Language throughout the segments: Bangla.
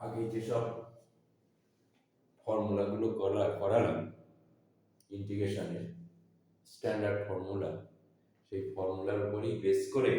আগে যেসব ফর্মুলাগুলো করালাম ইন্টিগ্রেশনের স্ট্যান্ডার্ড ফর্মুলা, সেই ফর্মুলার উপরেই বেস করে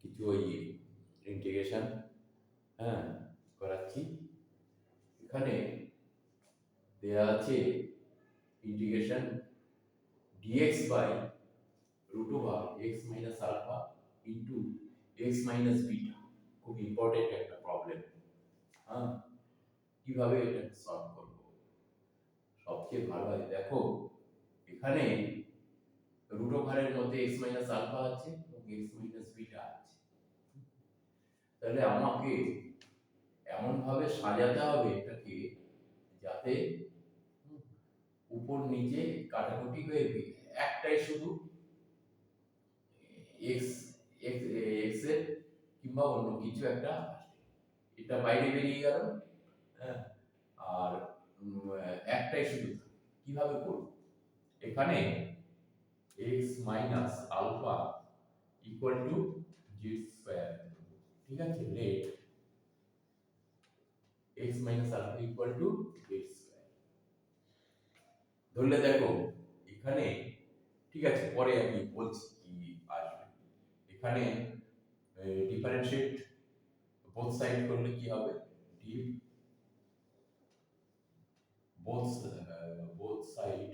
কিছু ওই ইন্টিগ্রেশন হ্যাঁ করাচ্ছি। এখানে দেয়া আছে integration dx by root over x minus alpha into x minus beta. খুব ইম্পর্টেন্ট একটা প্রবলেম। হ্যাঁ, কিভাবে এটা সলভ করব? সবচেয়ে ভালো হয় দেখো, এখানে রুট ওভারের মধ্যে x মাইনাস আলফা আছে এবং x মাইনাস বিটা আছে। তাহলে আমাকে এমন ভাবে সাজাতে হবে এটাকে যাতে উপর নিচে কাটাকুটি হয়ে একটাই শুধু x x x এর কিংবা অন্য কিছু একটা আসে, এটা বাইরে বেরিয়ে গেল। হ্যাঁ, আর একটাই শুধু কিভাবে করব? এখানে x minus alpha equal to z square, ঠিক আছে, let x minus alpha equal to z square ধরলে দেখো এখানে, ঠিক আছে, পরে আমি বলছি কি আসবে। এখানে ডিফারেন্সিয়েট বোথ সাইড করলে কি হবে? D both side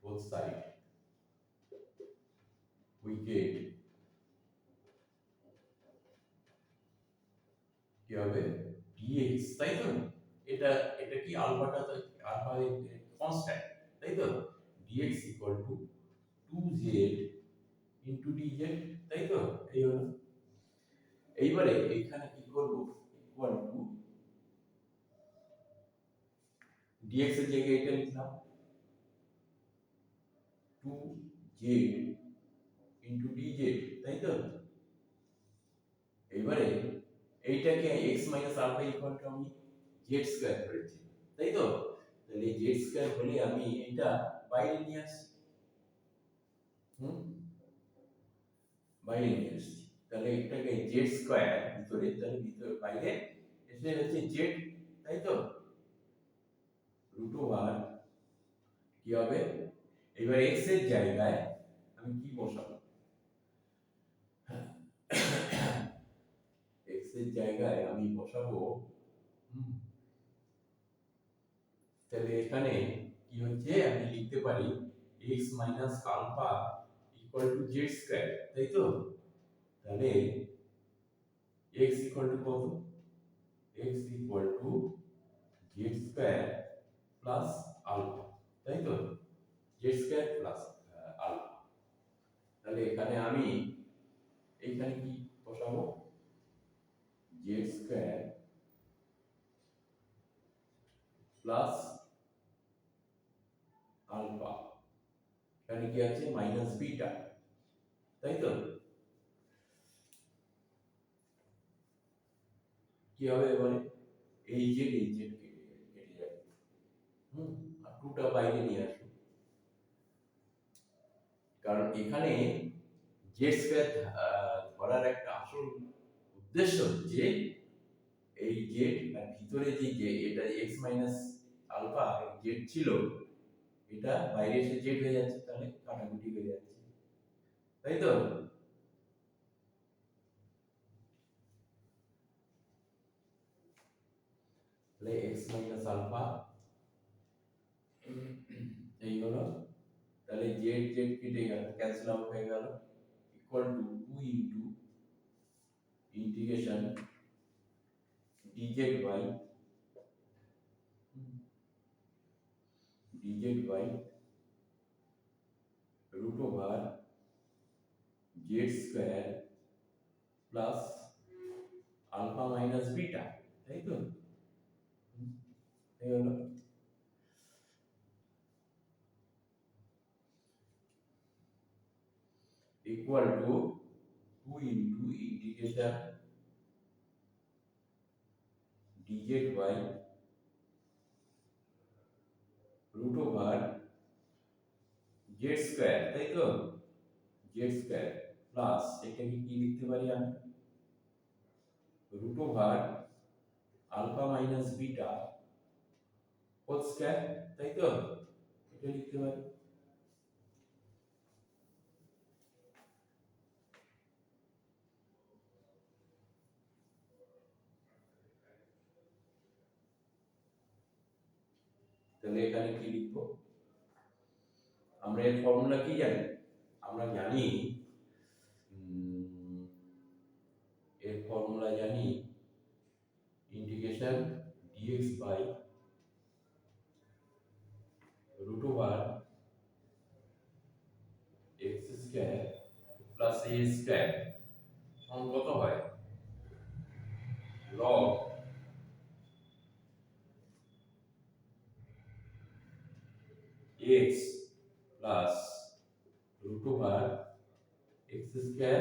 both side we get কি হবে dx, তাই তো? এটা এটা কি আলফাটা, তো আলফা কনস্ট্যান্ট, তাই তো? dx equal to 2z into dz, তাই তো? এই হলো। এইবারে এখানে কি করব? ইকুয়াল টু dx এর জায়গায় এটা লিখলাম 2z ইনটু dz, তাই তো? এবারে এইটাকে x minus alpha equal to আমি z স্কয়ার করেছি, তাই তো? তাহলে z স্কয়ার হলে আমি এটা বাইরে নিয়ে আসি, বাইরে নিয়ে আসি। তাহলে এটাকে z স্কয়ার ভিতরে, তাহলে ভিতরে বাইরে এসে হচ্ছে z, তাই তো? রুট ওভার কি হবে? এবার x এর জায়গায় আমি কি বসাবো? x এর জায়গায় আমি বসাবো তাহলে এখানে কি হচ্ছে, আমি লিখতে পারি x minus alpha equal to z square, তাই তো? তাহলে x ইকুয়াল টু কত? x equal to z square plus alpha, তাই তো? z square plus alpha. তাহলে এখানে আমি এইখানে কি বসাবো? z স্কয়ার প্লাস আলফা, এখানে কি আছে? মাইনাস বিটা, তাই তো? কি হবে এবারে? এই z কেটে যাবে, আর টুটা বাইরে নিয়ে আসবো, কারণ এখানে জেড স্কয়ার ধরার একটা আসল উদ্দেশ্য যে এই জেড আর ভিতরে যে এটা এক্স মাইনাস আলফা জেড ছিল, এটা বাইরে এসে জেড হয়ে যাচ্ছে, তাহলে কাটাকুটি হয়ে যাচ্ছে, তাই তো? তাহলে এক্স মাইনাস আলফা এই হলো। তাহলে জেড জেড কেটে গেল, ক্যান্সেল আউট হয়ে গেল, equal to 2 into integration dz by root over z square plus alpha minus beta, তাই তো? এই হলো। Equal to 2 into integration dz by root over z square, তাই তো? জেড স্কয়ার প্লাস এটাকে কি লিখতে পারি আমি? Root over alpha minus beta whole square, তাই তো? এটা লিখতে পারি। তাহলে এখানে কি লিখবো? আমরা এর ফর্মুলা কি জানি? আমরা জানি এর ফর্মুলা জানি integration dx by root over x square plus a square সমান কত হয়? log x plus root over x square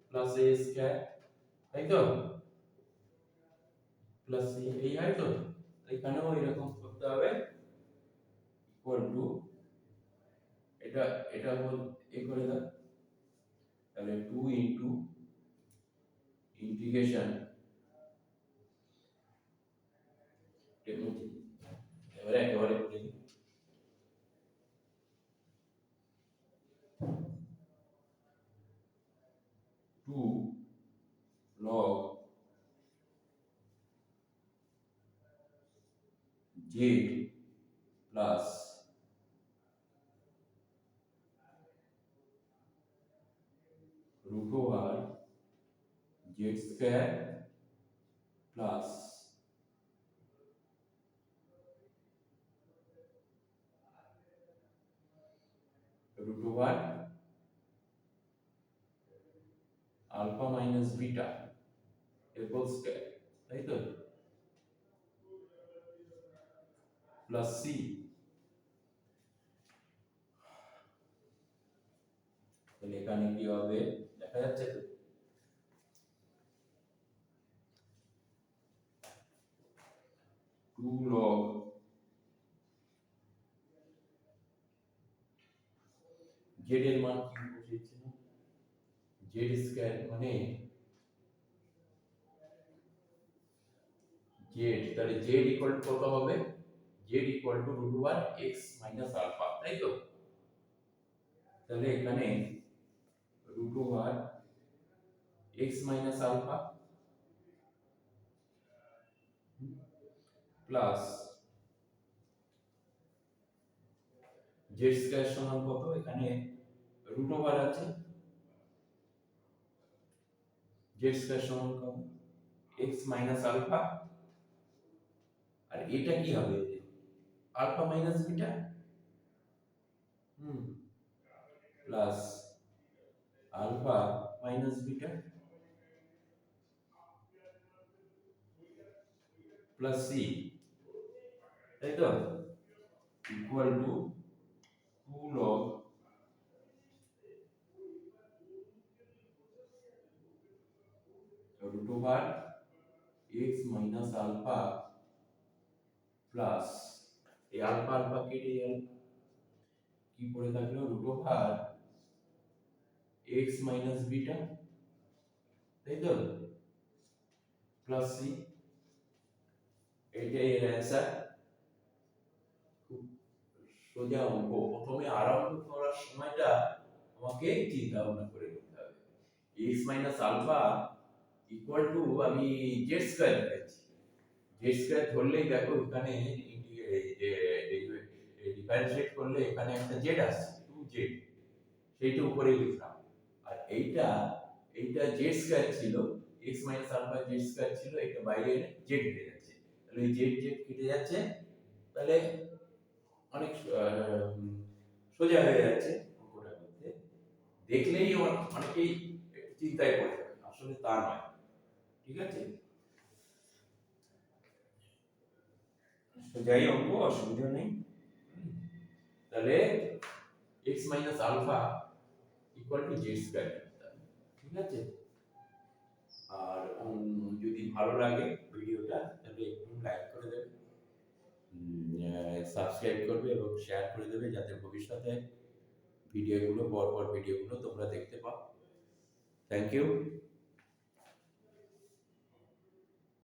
plus a square, তাই তো? প্লাস এই হয় তো, এখানেও এরকম করতে হবে, ইকুয়াল টু এটা এটা বল এ করে দাও, তাহলে 2 ইনটু ইন্টিগ্রেশন এবারে একেবারে করে দিই, 2 log z plus root over z square plus root over alpha minus beta এর হোল স্কয়ার, তাই তো? প্লাস c, তাহলে এখানে কি হবে দেখা যাচ্ছে তো? 2 log z এর মান কি বসিয়েছি না, z স্কয়ার মানে z, তাহলে z ইকুয়াল টু কত হবে? z equal to root over x minus alpha, তাই তো? তাহলে এখানে root over x minus alpha plus z square সমান কত? এখানে রুট ওভার আছে, z স্কয়ার সমান কত? x মাইনাস আলফা, আর এটা কি হবে? Alpha minus beta plus alpha minus beta plus c, তাই তো? Equal to 2 log root over x minus alpha plus এই আলফা আলফা কেটে গেল, কি পড়ে থাকলো? Root over x minus beta, তাই তো? প্লাস c, এটাই এর অ্যান্সার। খুব সোজা অঙ্ক, প্রথমে আরম্ভ করার সময়টা আমাকে চিন্তা ভাবনা করে করতে হবে। x minus alpha equal to আমি z স্কয়ার ধরেছি, z স্কয়ার ধরলেই দেখো এখানে ডিফারেন্সিয়েট করলে এখানে একটা z আসছে 2z, সেইটা উপরে লিখলাম। আর এইটা z স্কয়ার ছিল, x minus alpha z square ছিল, এটা বাইরে এনে z কেটে যাচ্ছে, তাহলে z কেটে যাচ্ছে, তাহলে অনেক সোজা হয়ে যাচ্ছে অঙ্কটা করতে। দেখলেই অনেকেই চিন্তায় পড়ে যাবে, আসলে তা নয়, ঠিক আছে? সোজাই অঙ্ক, অসুবিধা নেই। তাহলে x minus alpha equal to z square, ঠিক আছে? আর যদি ভালো লাগে ভিডিওটা তাহলে একটু লাইক করে দেবে, সাবস্ক্রাইব করবে এবং শেয়ার করে দেবে, যাতে ভবিষ্যতে ভিডিওগুলো পরপর ভিডিওগুলো তোমরা দেখতে পাও। Thank you.